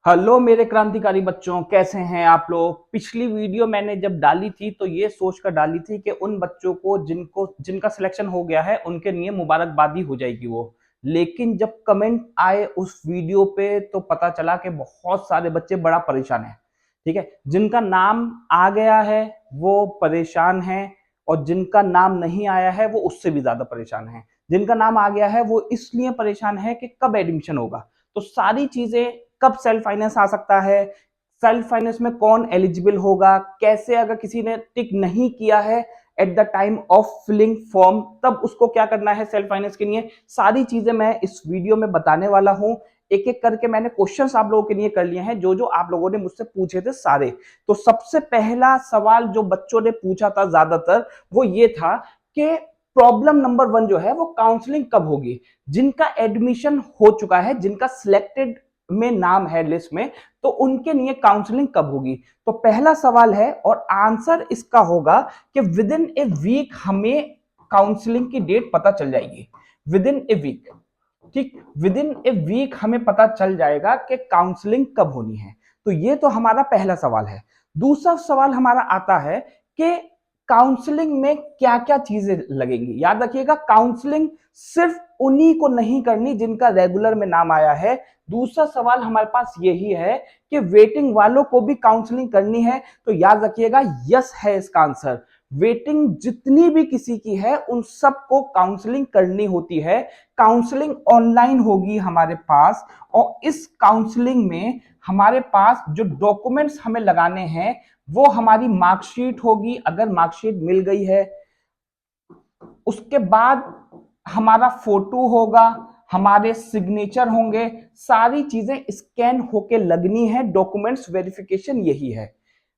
Hello मेरे क्रांतिकारी बच्चों, कैसे हैं आप लोग। पिछली वीडियो मैंने जब डाली थी तो ये सोचकर डाली थी कि उन बच्चों को जिनका सिलेक्शन हो गया है उनके लिए मुबारकबादी हो जाएगी वो। लेकिन जब कमेंट आए उस वीडियो पे तो पता चला कि बहुत सारे बच्चे बड़ा परेशान हैं। ठीक है, जिनका नाम आ गया है वो परेशान हैं, और जिनका नाम नहीं आया है वो उससे भी ज्यादा परेशान है। जिनका नाम आ गया है वो इसलिए परेशान है कि कब एडमिशन होगा। तो सारी चीजें, कब सेल्फ फाइनेंस आ सकता है, सेल्फ फाइनेंस में कौन एलिजिबल होगा, कैसे अगर किसी ने टिक नहीं किया है at the time of filling form तब उसको क्या करना है सेल्फ फाइनेंस के लिए, सारी चीजें मैं इस वीडियो में बताने वाला हूं। एक एक करके मैंने क्वेश्चंस आप लोगों के लिए कर लिए हैं, जो जो आप लोगों ने मुझसे पूछे थे सारे। तो सबसे पहला सवाल जो बच्चों ने पूछा था ज्यादातर वो ये था कि प्रॉब्लम नंबर 1 जो है वो काउंसलिंग कब होगी। जिनका एडमिशन हो चुका है, जिनका सिलेक्टेड में नाम है लिस्ट में, तो उनके लिए काउंसलिंग कब होगी। तो पहला सवाल है और आंसर इसका होगा कि विद इन ए वीक हमें काउंसलिंग की डेट पता चल जाएगी। विद इन ए वीक, ठीक, विद इन ए वीक हमें पता चल जाएगा कि काउंसलिंग कब होनी है। तो ये तो हमारा पहला सवाल है। दूसरा सवाल हमारा आता है कि काउंसलिंग में क्या क्या चीजें लगेंगी। याद रखिएगा, काउंसलिंग सिर्फ उन्हीं को नहीं करनी जिनका रेगुलर में नाम आया है। दूसरा सवाल हमारे पास यही है कि वेटिंग वालों को भी काउंसलिंग करनी है। तो याद रखिएगा, यस है इसका आंसर। वेटिंग जितनी भी किसी की है उन सबको काउंसलिंग करनी होती है। काउंसलिंग ऑनलाइन होगी हमारे पास, और इस काउंसलिंग में हमारे पास जो डॉक्यूमेंट्स हमें लगाने हैं वो हमारी मार्कशीट होगी, अगर मार्कशीट मिल गई है। उसके बाद हमारा फोटो होगा, हमारे सिग्नेचर होंगे, सारी चीजें स्कैन होके लगनी है। डॉक्यूमेंट्स वेरिफिकेशन यही है।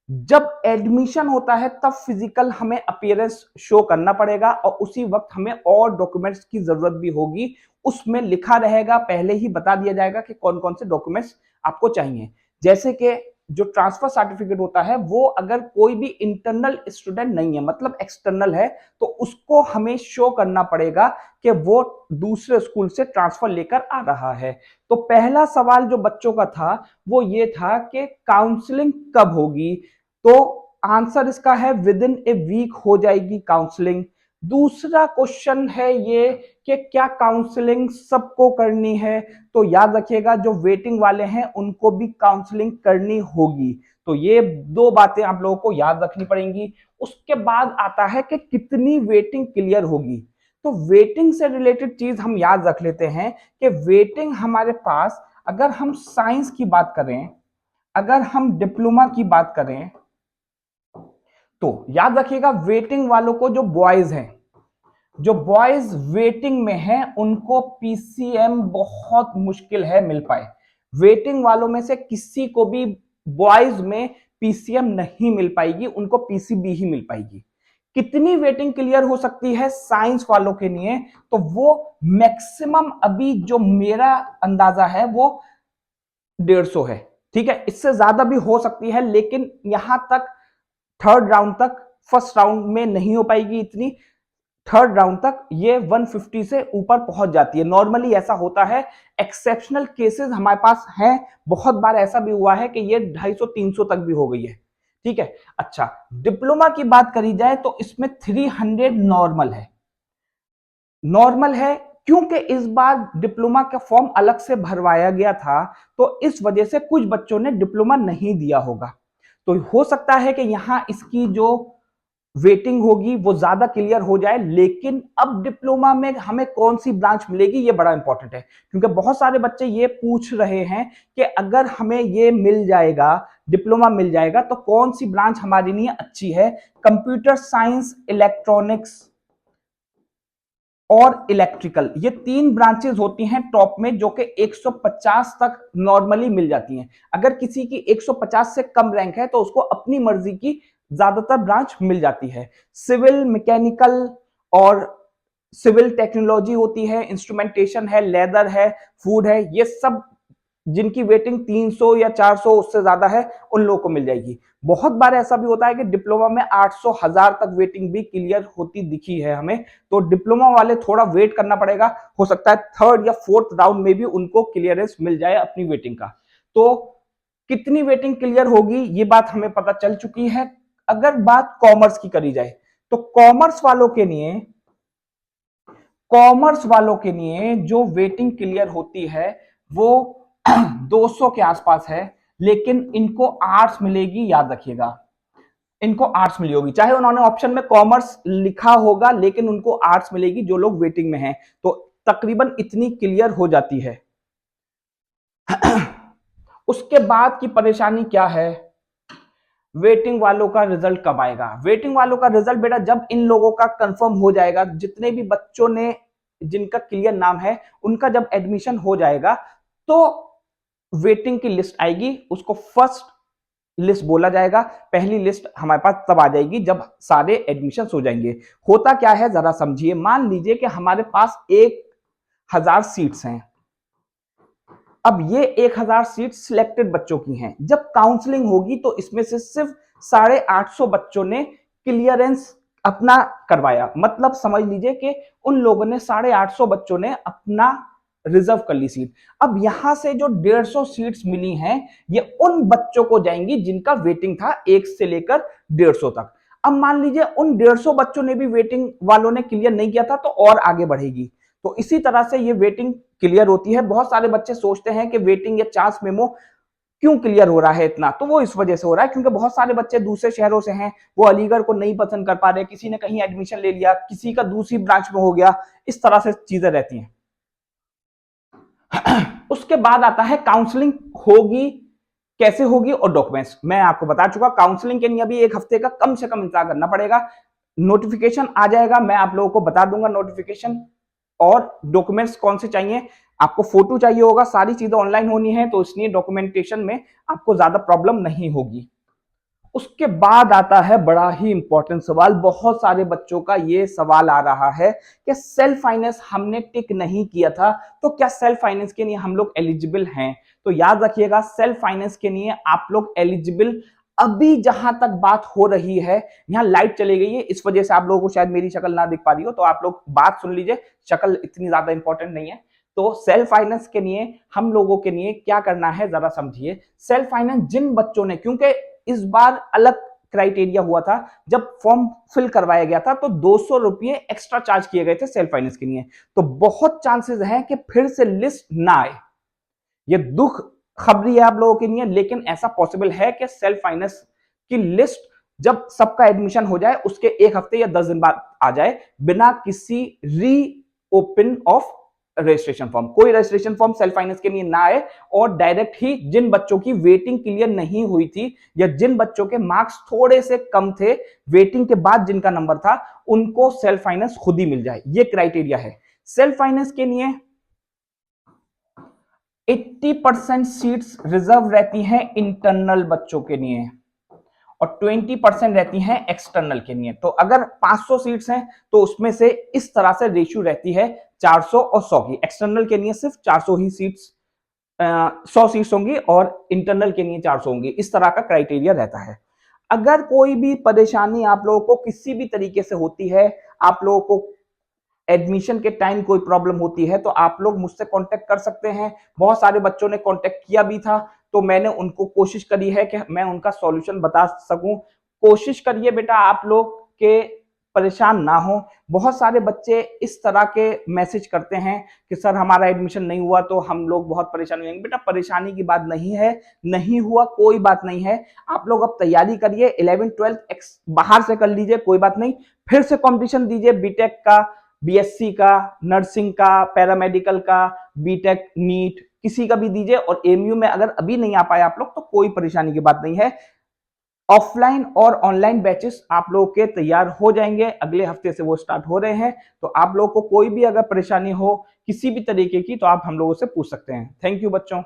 जब एडमिशन होता है तब फिजिकल हमें अपीयरेंस शो करना पड़ेगा, और उसी वक्त हमें और डॉक्यूमेंट्स की जरूरत भी होगी। उसमें लिखा रहेगा, पहले ही बता दिया जाएगा कि कौन कौन से डॉक्यूमेंट्स आपको चाहिए। जैसे कि जो ट्रांसफर सर्टिफिकेट होता है वो अगर कोई भी इंटरनल स्टूडेंट नहीं है, मतलब एक्सटर्नल है, तो उसको हमें शो करना पड़ेगा कि वो दूसरे स्कूल से ट्रांसफर लेकर आ रहा है। तो पहला सवाल जो बच्चों का था वो ये था कि काउंसलिंग कब होगी। तो आंसर इसका है विद इन ए वीक हो जाएगी काउंसलिंग। दूसरा क्वेश्चन है ये कि क्या काउंसलिंग सबको करनी है। तो याद रखिएगा, जो वेटिंग वाले हैं उनको भी काउंसलिंग करनी होगी। तो ये दो बातें आप लोगों को याद रखनी पड़ेंगी। उसके बाद आता है कि कितनी वेटिंग क्लियर होगी। तो वेटिंग से रिलेटेड चीज हम याद रख लेते हैं कि वेटिंग हमारे पास, अगर हम साइंस की बात करें, अगर हम डिप्लोमा की बात करें, तो याद रखिएगा वेटिंग वालों को, जो बॉयज हैं, जो बॉयज वेटिंग में हैं उनको पीसीएम बहुत मुश्किल है मिल पाए। वेटिंग वालों में से किसी को भी बॉयज में पीसीएम नहीं मिल पाएगी, उनको पीसीबी ही मिल पाएगी। कितनी वेटिंग क्लियर हो सकती है साइंस वालों के लिए, तो वो मैक्सिमम अभी जो मेरा अंदाजा है वो 150 है। ठीक है, इससे ज्यादा भी हो सकती है, लेकिन यहां तक थर्ड राउंड तक, फर्स्ट राउंड में नहीं हो पाएगी इतनी। थर्ड राउंड तक ये 150 से ऊपर पहुंच जाती है, नॉर्मली ऐसा होता है। एक्सेप्शनल केसेस हमारे पास हैं, बहुत बार ऐसा भी हुआ है कि ये 250-300 तक भी हो गई है। ठीक है, अच्छा, डिप्लोमा की बात करी जाए तो इसमें 300 नॉर्मल है। नॉर्मल है क्योंकि इस बार डिप्लोमा का फॉर्म अलग से भरवाया गया था, तो इस वजह से कुछ बच्चों ने डिप्लोमा नहीं दिया होगा। तो हो सकता है कि यहां इसकी जो वेटिंग होगी वो ज्यादा क्लियर हो जाए। लेकिन अब डिप्लोमा में हमें कौन सी ब्रांच मिलेगी ये बड़ा इंपॉर्टेंट है, क्योंकि बहुत सारे बच्चे ये पूछ रहे हैं कि अगर हमें ये मिल जाएगा, डिप्लोमा मिल जाएगा, तो कौन सी ब्रांच हमारे लिए अच्छी है। कंप्यूटर साइंस, इलेक्ट्रॉनिक्स और इलेक्ट्रिकल, ये तीन ब्रांचेस होती हैं टॉप में, जो कि 150 तक नॉर्मली मिल जाती हैं। अगर किसी की 150 से कम रैंक है तो उसको अपनी मर्जी की ज्यादातर ब्रांच मिल जाती है। सिविल, मैकेनिकल और सिविल टेक्नोलॉजी होती है, इंस्ट्रूमेंटेशन है, लेदर है, फूड है, ये सब जिनकी वेटिंग 300 या 400 उससे ज्यादा है उन लोगों को मिल जाएगी। बहुत बार ऐसा भी होता है कि डिप्लोमा में 800 1000 तक वेटिंग भी क्लियर होती दिखी है हमें। तो डिप्लोमा वाले थोड़ा वेट करना पड़ेगा, हो सकता है थर्ड या फोर्थ राउंड में भी उनको क्लियरेंस मिल जाए अपनी वेटिंग का। तो कितनी वेटिंग क्लियर होगी ये बात हमें पता चल चुकी है। अगर बात कॉमर्स की करी जाए तो कॉमर्स वालों के लिए जो वेटिंग क्लियर होती है वो 200 के आसपास है, लेकिन इनको आर्ट्स मिलेगी, याद रखिएगा, इनको आर्ट्स मिली होगी, चाहे उन्होंने ऑप्शन में कॉमर्स लिखा होगा लेकिन उनको आर्ट्स मिलेगी जो लोग वेटिंग में हैं, तो तकरीबन इतनी क्लियर हो जाती है। उसके बाद की परेशानी क्या है, वेटिंग वालों का रिजल्ट कब आएगा। वेटिंग वालों का रिजल्ट बेटा जब इन लोगों का कंफर्म हो जाएगा, जितने भी बच्चों ने जिनका क्लियर नाम है उनका जब एडमिशन हो जाएगा तो वेटिंग की लिस्ट आएगी, उसको फर्स्ट लिस्ट बोला जाएगा। पहली लिस्ट हमारे पास तब आ जाएगी जब सारे एडमिशन हो जाएंगे। होता क्या है जरा समझिए, मान लीजिए कि हमारे पास 1000 सीट्स हैं। अब ये 1000 सीट सिलेक्टेड बच्चों की हैं। जब काउंसलिंग होगी तो इसमें से सिर्फ 850 बच्चों ने क्लियरेंस अपना करवाया, मतलब समझ लीजिए कि उन लोगों ने 850 बच्चों ने अपना रिजर्व कर ली सीट। अब यहां से जो 150 सीट्स मिली हैं ये उन बच्चों को जाएंगी जिनका वेटिंग था 1 से लेकर 150 तक। अब मान लीजिए उन 150 बच्चों ने भी वेटिंग वालों ने क्लियर नहीं किया था तो और आगे बढ़ेगी। तो इसी तरह से ये वेटिंग क्लियर होती है। बहुत सारे बच्चे सोचते हैं कि वेटिंग या चांस मेमो क्यों क्लियर हो रहा है इतना, तो वो इस वजह से हो रहा है क्योंकि बहुत सारे बच्चे दूसरे शहरों से हैं, वो अलीगढ़ को नहीं पसंद कर पा रहे, किसी ने कहीं एडमिशन ले लिया, किसी का दूसरी ब्रांच में हो गया, इस तरह से चीजें रहती हैं। उसके बाद आता है काउंसलिंग होगी कैसे होगी और डॉक्यूमेंट्स। मैं आपको बता चुका, काउंसलिंग के लिए अभी 1 हफ्ते का कम से कम इंतजार करना पड़ेगा। नोटिफिकेशन आ जाएगा, मैं आप लोगों को बता दूंगा नोटिफिकेशन। और डॉक्यूमेंट्स कौन से चाहिए, आपको फोटो चाहिए होगा, सारी चीजें ऑनलाइन होनी है तो इसलिए डॉक्यूमेंटेशन में आपको ज्यादा प्रॉब्लम नहीं होगी। उसके बाद आता है बड़ा ही इंपॉर्टेंट सवाल, बहुत सारे बच्चों का ये सवाल आ रहा है कि सेल्फ फाइनेंस हमने टिक नहीं किया था तो क्या सेल्फ फाइनेंस के लिए हम लोग एलिजिबल हैं। तो याद रखिएगा सेल्फ फाइनेंस के लिए आप लोग एलिजिबल, अभी जहां तक बात हो रही है, यहां लाइट चली गई है इस वजह से आप लोगों को शायद मेरी शक्ल ना दिख पा रही हो, तो आप लोग बात सुन लीजिए, शक्ल इतनी ज्यादा इंपॉर्टेंट नहीं है। तो सेल्फ फाइनेंस के लिए हम लोगों के लिए क्या करना है जरा समझिए। सेल्फ फाइनेंस जिन बच्चों ने, क्योंकि इस बार अलग क्राइटेरिया हुआ था, जब फॉर्म फिल करवाया गया था तो 200 रुपये एक्स्ट्रा चार्ज किए गए थे सेल्फ फाइनेंस के लिए, तो बहुत चांसेस हैं कि फिर से लिस्ट ना आए। ये दुख खबरी है आप लोगों के लिए, लेकिन ऐसा पॉसिबल है कि सेल्फ फाइनेंस की लिस्ट जब सबका एडमिशन हो जाए उसके 1 हफ्ते या 10 दिन बाद आ जाए, बिना किसी री ओपन ऑफ रजिस्ट्रेशन फॉर्म। कोई रजिस्ट्रेशन फॉर्म सेल्फ फाइनेंस के लिए ना आए और डायरेक्ट ही जिन बच्चों की वेटिंग क्लियर नहीं हुई थी या जिन बच्चों के मार्क्स थोड़े से कम थे, वेटिंग के बाद जिनका नंबर था, उनको सेल्फ फाइनेंस खुद ही मिल जाए, ये क्राइटेरिया है। सेल्फ फाइनेंस के लिए 80% सीट्स रिजर्व रहती हैं इंटरनल बच्चों के लिए और 20% रहती हैं एक्सटर्नल के लिए। तो अगर 500 सीट्स हैं तो उसमें से इस तरह से रेशियो रहती है 400 और 100 की। एक्सटर्नल के लिए सिर्फ 400 ही सीट्स, 100 सीट्स होंगी और इंटरनल के लिए 400 होंगी, इस तरह का क्राइटेरिया रहता है। अगर कोई भी परेशानी आप लोगों को किसी भी तरीके से होती है, आप लोगों को एडमिशन के टाइम कोई प्रॉब्लम होती है, तो आप लोग मुझसे कांटेक्ट कर सकते हैं। बहुत सारे बच्चों ने कांटेक्ट किया भी था, तो मैंने उनको कोशिश करी है कि मैं उनका सॉल्यूशन बता सकूं। कोशिश करिए बेटा आप लोग के परेशान ना हो। बहुत सारे बच्चे इस तरह के मैसेज करते हैं कि सर हमारा एडमिशन नहीं हुआ तो हम लोग बहुत परेशान हो जाएंगे। बेटा परेशानी की बात नहीं है, नहीं हुआ कोई बात नहीं है, आप लोग अब तैयारी करिए, 11th 12th बाहर से कर लीजिए, कोई बात नहीं, फिर से कंपटीशन दीजिए, बीटेक का, बीएससी का, नर्सिंग का, पैरामेडिकल का, बीटेक, नीट, किसी का भी दीजिए। और एमयू में अगर अभी नहीं आ पाए आप लोग तो कोई परेशानी की बात नहीं है, ऑफलाइन और ऑनलाइन बैचेस आप लोगों के तैयार हो जाएंगे, अगले हफ्ते से वो स्टार्ट हो रहे हैं। तो आप लोगों को कोई भी अगर परेशानी हो किसी भी तरीके की तो आप हम लोगों से पूछ सकते हैं। थैंक यू बच्चों।